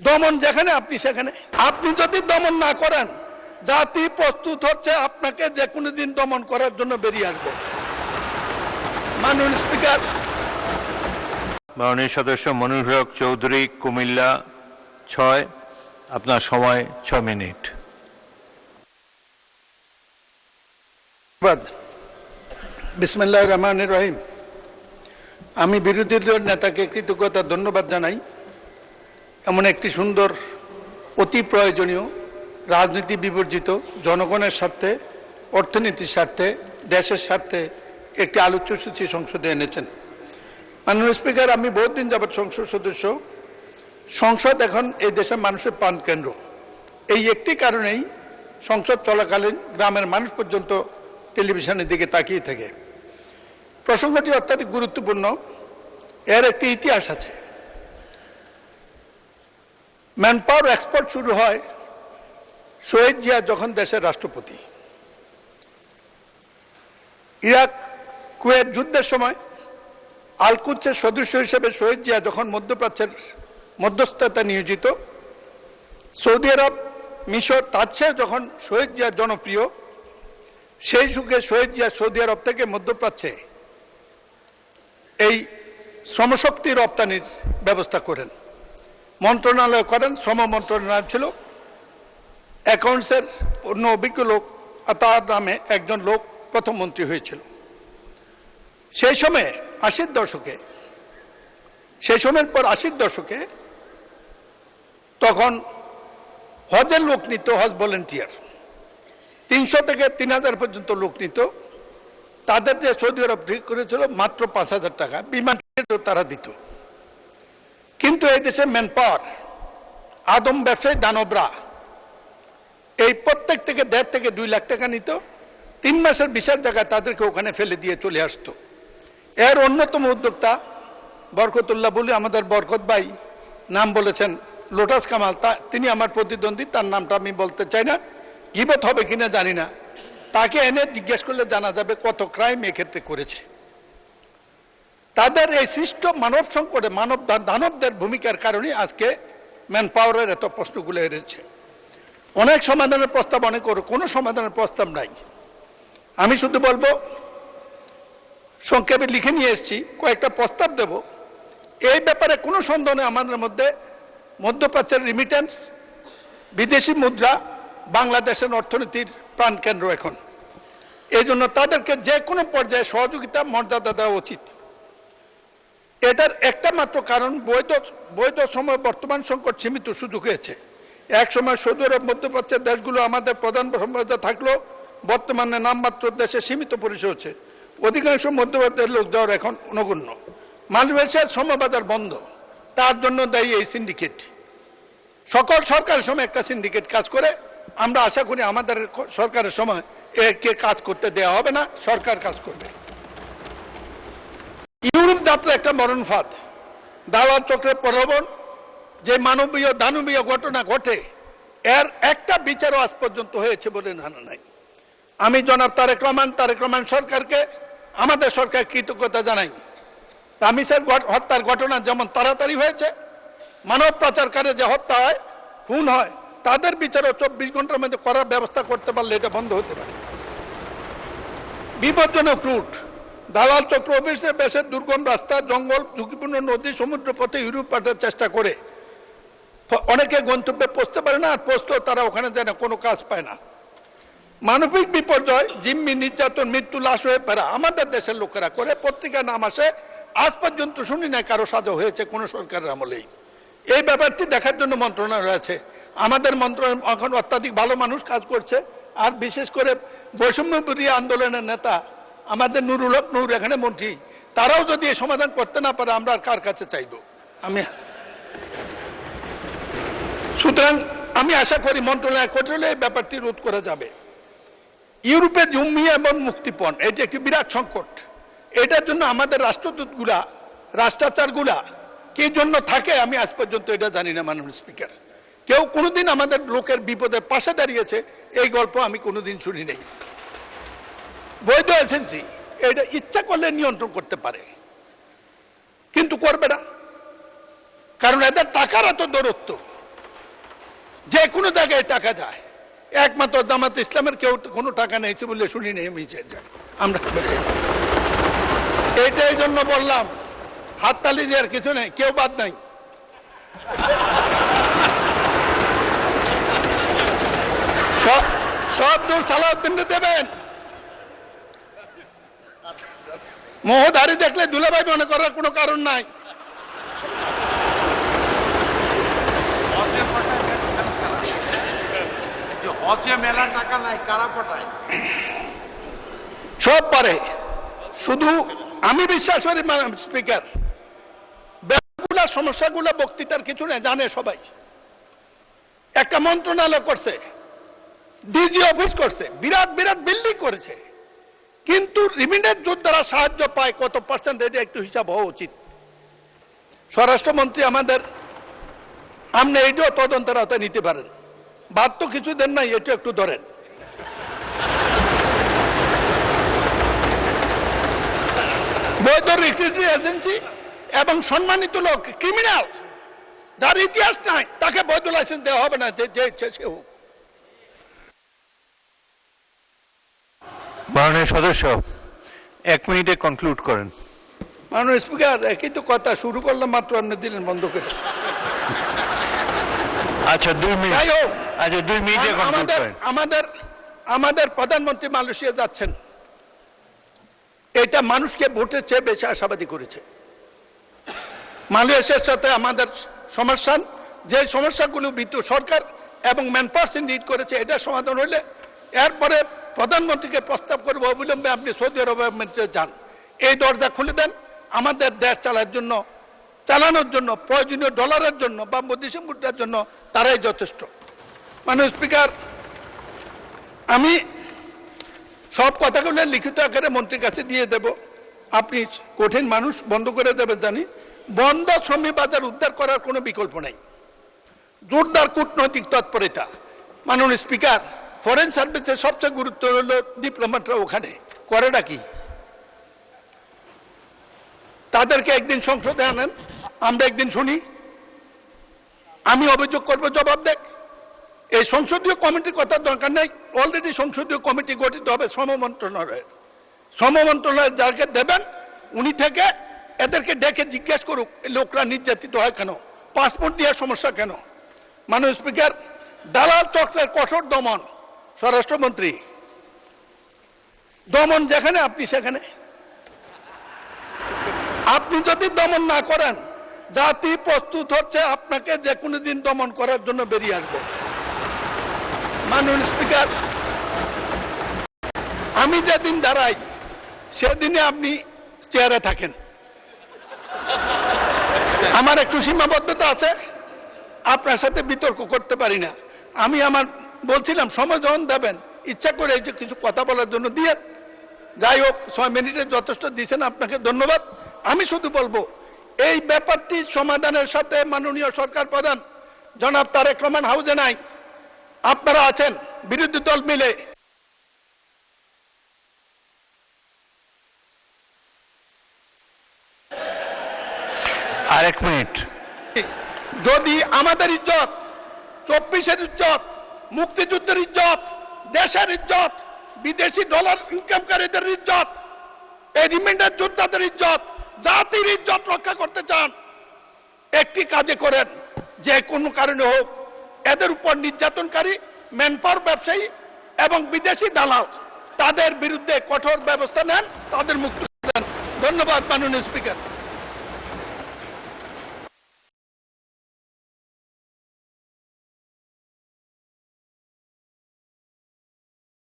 দমন যেখানে আপনি সেখানে। আপনি যদি দমন না করেন, জাতি প্রস্তুত হচ্ছে আপনাকে যে কোনো দিন দমন করার জন্য বেরিয়ে আসবে। মাননীয় স্পিকার। মাননীয় সদস্য মনির হক চৌধুরী, কুমিল্লা ৬। আপনার সময় ৬ মিনিট। বিসমিল্লাহির রহমানির রহিম। আমি বিরোধী দলের নেতাকে কৃতজ্ঞতা ধন্যবাদ জানাই। এমন একটি সুন্দর, অতি প্রয়োজনীয়, রাজনীতি বিবর্জিত, জনগণের স্বার্থে, অর্থনীতির স্বার্থে, দেশের স্বার্থে একটি আলোচ্যসূচি সংসদে এনেছেন। মাননীয় স্পিকার, আমি বহুদিন যাবৎ সংসদ সদস্য। সংসদ এখন এই দেশের মানুষের প্রাণকেন্দ্র। এই একটি কারণেই সংসদ চলাকালীন গ্রামের মানুষ পর্যন্ত টেলিভিশনের দিকে তাকিয়ে থাকে। প্রসঙ্গটি অত্যাধিক গুরুত্বপূর্ণ। এর একটি ইতিহাস আছে। ম্যানপাওয়ার এক্সপোর্ট শুরু হয় শহীদ জিয়া যখন দেশের রাষ্ট্রপতি। ইরাক কুয়েত যুদ্ধের সময় আল-কুদসের সদস্য হিসেবে শহীদ জিয়া যখন মধ্যপ্রাচ্যের মধ্যস্থতা নিয়োজিত, সৌদি আরব, মিশর, তার চেয়ে যখন শহীদ জিয়া জনপ্রিয়, সেই যুগে শহীদ জিয়া সৌদি আরব থেকে মধ্যপ্রাচ্যে এই শ্রমশক্তি রপ্তানির ব্যবস্থা করেন, মন্ত্রণালয় করেন। শ্রম মন্ত্রণালয় ছিল। অ্যাকাউন্টসের অন্য অভিজ্ঞ লোক তার নামে একজন লোক প্রথম মন্ত্রী হয়েছিল। সেই সময়ে ৮০ দশকে, সেই সময়ের পর ৮০ দশকে তখন হজের লোক নিত, হজ ভলেন্টিয়ার ৩০০ থেকে ৩০০০ পর্যন্ত লোক নিত। তাদের যে সৌদি আরব ঠিক করেছিল মাত্র ৫,০০০ টাকা, বিমান টিকিটও তারা দিত। কিন্তু এই দেশে ম্যানপাওয়ার, আদম ব্যবসায়ী দানবরা এই প্রত্যেক থেকে ১.৫ থেকে ২ লাখ টাকা নিত। ৩ মাসের ভিসার জায়গায় তাদেরকে ওখানে ফেলে দিয়ে চলে আসতো। এর অন্যতম উদ্যোক্তা বরকতুল্লাহ বলে আমাদের বরকত ভাই নাম বলেছেন, লোটাস কামাল, তিনি আমার প্রতিদ্বন্দ্বী, তার নামটা আমি বলতে চাই না, গীবত হবে কিনা জানি না। তাকে এনে জিজ্ঞেস করলে জানা যাবে কত ক্রাইম এক্ষেত্রে করেছে। তাদের এই সৃষ্ট মানব সংকটে দানবদের ভূমিকার কারণে আজকে ম্যানপাওয়ারের এত প্রশ্নগুলো এসেছে। অনেক সমাধানের প্রস্তাব অনেক, কোনো সমাধানের প্রস্তাব নাই। আমি শুধু বলবো, সংক্ষেপে লিখে নিয়ে এসেছি, কয়েকটা প্রস্তাব দেব। এই ব্যাপারে কোনো সন্দেহ নেই, আমাদের মধ্যে মধ্যপ্রাচ্যের রিমিটেন্স, বিদেশি মুদ্রা বাংলাদেশের অর্থনীতির প্রাণকেন্দ্র এখন। এই জন্য তাদেরকে যে কোনো পর্যায়ে সহযোগিতা, মর্যাদা দেওয়া উচিত। এটার একটা মাত্র কারণ, বৈধ সময় বর্তমান সংকট সীমিত সুযোগ হয়েছে। এক সময় সৌদি আরব, মধ্যপ্রাচ্যের দেশগুলো আমাদের প্রধান সম্পদ থাকলেও বর্তমানে নামমাত্র দেশে সীমিত পরিসর হচ্ছে। অধিকাংশ মধ্যপ্রাচ্যের লোক যাওয়ার এখন নগণ্য। মালয়েশিয়ার শ্রমবাজার বন্ধ, তার জন্য দায়ী এই সিন্ডিকেট। সকল সরকারের সময় একটা সিন্ডিকেট কাজ করে। আমরা আশা করি আমাদের সরকারের সময় একে কাজ করতে দেওয়া হবে না, সরকার কাজ করবে। ইউরোপ যাত্রা একটা মরণ ফাঁদ, দালাল চক্রের প্রলোভন, যে মানবীয় দানবীয় ঘটনা ঘটে, এর একটা বিচারও আজ পর্যন্ত হয়েছে বলে জানা নাই। আমি জনাব তারেক রহমান সরকারকে, আমাদের সরকার কৃতজ্ঞতা জানাই। রামিসের হত্যার ঘটনা যেমন তাড়াতাড়ি হয়েছে, মানব পাচারকারী যে হত্যা হয়, খুন হয়, তাদের বিচারও ২৪ ঘন্টার মধ্যে করার ব্যবস্থা করতে পারলে এটা বন্ধ হতে পারে। বিপজ্জনক রুট, দালাল চক্র অফিসে বেশের দুর্গম রাস্তা, জঙ্গল, ঝুঁকিপূর্ণ নদী, সমুদ্র পথে ইউরোপ পাঠার চেষ্টা করে। অনেকে গন্তব্যে পৌঁছতে পারে না, আর পৌঁছতেও তারা ওখানে যায় না, কোনো কাজ পায় না। মানবিক বিপর্যয়, জিম্মি, নির্যাতন, মৃত্যু, লাশ হয়ে ফেরা আমাদের দেশের লোকেরা করে। পত্রিকা নাম আসে, আজ পর্যন্ত শুনি না কারো সাজা হয়েছে কোনো সরকারের আমলেই। এই ব্যাপারটি দেখার জন্য মন্ত্রণালয় আছে। আমাদের মন্ত্রণালয় এখন অত্যাধিক ভালো মানুষ কাজ করছে। আর বিশেষ করে বৈষম্য বিরোধী আন্দোলনের নেতা আমাদের নুরুল হক নূর এখানে মন্ত্রী, তারাও যদি এই সমাধান করতে না পারে, আমরা আর কার কাছে চাইব? সুতরাং আমি আশা করি মন্ত্রণালয় করলে এই ব্যাপারটি রোধ করা যাবে। ইউরোপে জমি এবং মুক্তিপণ, এটি একটি বিরাট সংকট। এটার জন্য আমাদের রাষ্ট্রদূতগুলা, রাষ্ট্রাচারগুলা কি জন্য থাকে আমি আজ পর্যন্ত এটা জানি না। মাননীয় স্পিকার, কেউ কোনোদিন আমাদের লোকের বিপদের পাশে দাঁড়িয়েছে এই গল্প আমি কোনোদিন শুনি নাই। বৈধ এজেন্সি এটা ইচ্ছা করলে নিয়ন্ত্রণ করতে পারে, কিন্তু করবে না, কারণ এদের টাকার এত দৌরত্ব। যে কোনো জায়গায় টাকা যায়, একমাত্র জামাত ইসলামের কেউ কোনো টাকা নিয়েছে বলে শুনি নেই আমরা। এইটাই জন্য বললাম হাততালি দেওয়ার কিছু নেই, কেউ বাদ নাই। সব দূর সালাউদ্দিন দেবেন। মোহধারী দেখলে দুলাভাই মনে করার কোনো কারণ নাই। হজে মেলা টাকা নাই, কারা পটায়? সব পারে, শুধু আমি বিশ্বাস করি স্পিকার ব্যাপারগুলা সমস্যাগুলো বক্তৃতার কিছু নেই, জানে সবাই। একটা মন্ত্রণালয় করছে, ডিজি অফিস করছে, বিরাট বিরাট বিল্ডিং করেছে, কিন্তু রিমিটেন্স যোদ্ধারা সাহায্য পায় কত পার্সেন্ট, এটা একটু হিসাব হওয়া উচিত। স্বরাষ্ট্রমন্ত্রী আমাদের, আপনি এইটাও তদন্তের আওতায় নিতে পারেন। বাদ তো কিছু দেন নাই, এটা একটু ধরেন। বৈধ রিক্রুটিং এজেন্সি এবং সম্মানিত লোক ক্রিমিনাল যার ইতিহাস নাই তাকে বৈধ লাইসেন্স দেওয়া হবে না, যে ইচ্ছে সে হোক। মাননীয় সদস্য 1 মিনিটে কনক্লুড করেন। মাননীয় স্পিকার, একই তো কথা শুরু করলাম মাত্র, আপনি দিলেন বন্ধ করে। আচ্ছা 2 মিনিট। যাই হোক, আচ্ছা 2 মিনিটে কনক্লুড করেন। আমাদের প্রধানমন্ত্রী মালয়েশিয়া যাচ্ছেন, এটা মানুষকে ভোটের চেয়ে বেশি আশাবাদী করেছে। মালয়েশিয়ার সাথে আমাদের সমস্যা, যে সমস্যাগুলো বিদ্যুৎ সরকার এবং ম্যানপাওয়ার নিড করেছে, এটা সমাধান হইলে এরপরে প্রধানমন্ত্রীকে প্রস্তাব করবো অবিলম্বে আপনি সৌদি আরবে যান, এই দরজা খুলে দেন। আমাদের দেশ চালানোর জন্য প্রয়োজনীয় ডলারের জন্য বা বৈদেশিক মুদ্রার জন্য তারাই যথেষ্ট। মাননীয় স্পিকার, আমি সব কথাগুলো লিখিত আকারে মন্ত্রীর কাছে দিয়ে দেব। আপনি কঠিন মানুষ, বন্ধ করে দেবেন জানি। বন্ধ শ্রমিক বাজার উদ্ধার করার কোনো বিকল্প নেই, জোরদার কূটনৈতিক তৎপরতা। মাননীয় স্পিকার, ফরেন সার্ভিসের সবচেয়ে গুরুত্ব হলো ডিপ্লোম্যাটরা ওখানে করেটা কি, তাদেরকে একদিন সংসদে আনেন, আমরা একদিন শুনি, আমি অভিযোগ করব, জবাব দেখ। এই সংসদীয় কমিটির কথা দরকার নেই, অলরেডি সংসদীয় কমিটি গঠিত হবে শ্রম মন্ত্রণালয়ের যাকে দেবেন উনি থেকে এদেরকে ডেকে জিজ্ঞেস করুক লোকরা নির্যাতিত হয় কেন, পাসপোর্ট দেওয়ার সমস্যা কেন। মাননীয় স্পিকার, দালাল চক্রের কঠোর দমন, স্বরাষ্ট্রমন্ত্রী, দমন যেখানে আপনি সেখানে। আপনি যদি দমন না করেন, জাতি প্রস্তুত হচ্ছে আপনাকে যে কোনো দিন দমন করার জন্য বেরিয়ে আসবে। মাননীয় স্পিকার, আমি যেদিন দাঁড়াই সেদিনে আপনি চেয়ারে থাকেন। আমার একটু সীমাবদ্ধতা আছে, আপনার সাথে বিতর্ক করতে পারি না। আমি বলছিলাম সময় যখন দেবেন, ইচ্ছা করে এই যে কিছু কথা বলার জন্য দিয়ে, যাই হোক 6 মিনিটে যথেষ্ট দিয়েছেন, আপনাকে ধন্যবাদ। আমি শুধু বলবো এই ব্যাপারটি সমাধানের সাথে মাননীয় সরকার প্রধান জনাব তারেক রহমান হাউজে নাই, আপনারা আছেন বিরোধী দল মিলে। আর 1 মিনিট। যদি আমাদের ইজ্জত, 24-এর ইজ্জত, মুক্তিযুদ্ধের ইজ্জত, দেশের ইজ্জত, বিদেশি ডলার ইনকামকারীদের ইজ্জত, এই রিমাইন্ডার যোদ্ধাদের ইজ্জত, জাতির ইজ্জত রক্ষা করতে চান, একটি কাজে করেন, যে কোনো কারণে হোক এদের উপর নির্যাতনকারী ম্যানপাওয়ার ব্যবসায়ী এবং বিদেশি দালাল তাদের বিরুদ্ধে কঠোর ব্যবস্থা নেন, তাদের মুক্তি দেন। ধন্যবাদ মাননীয় স্পিকার।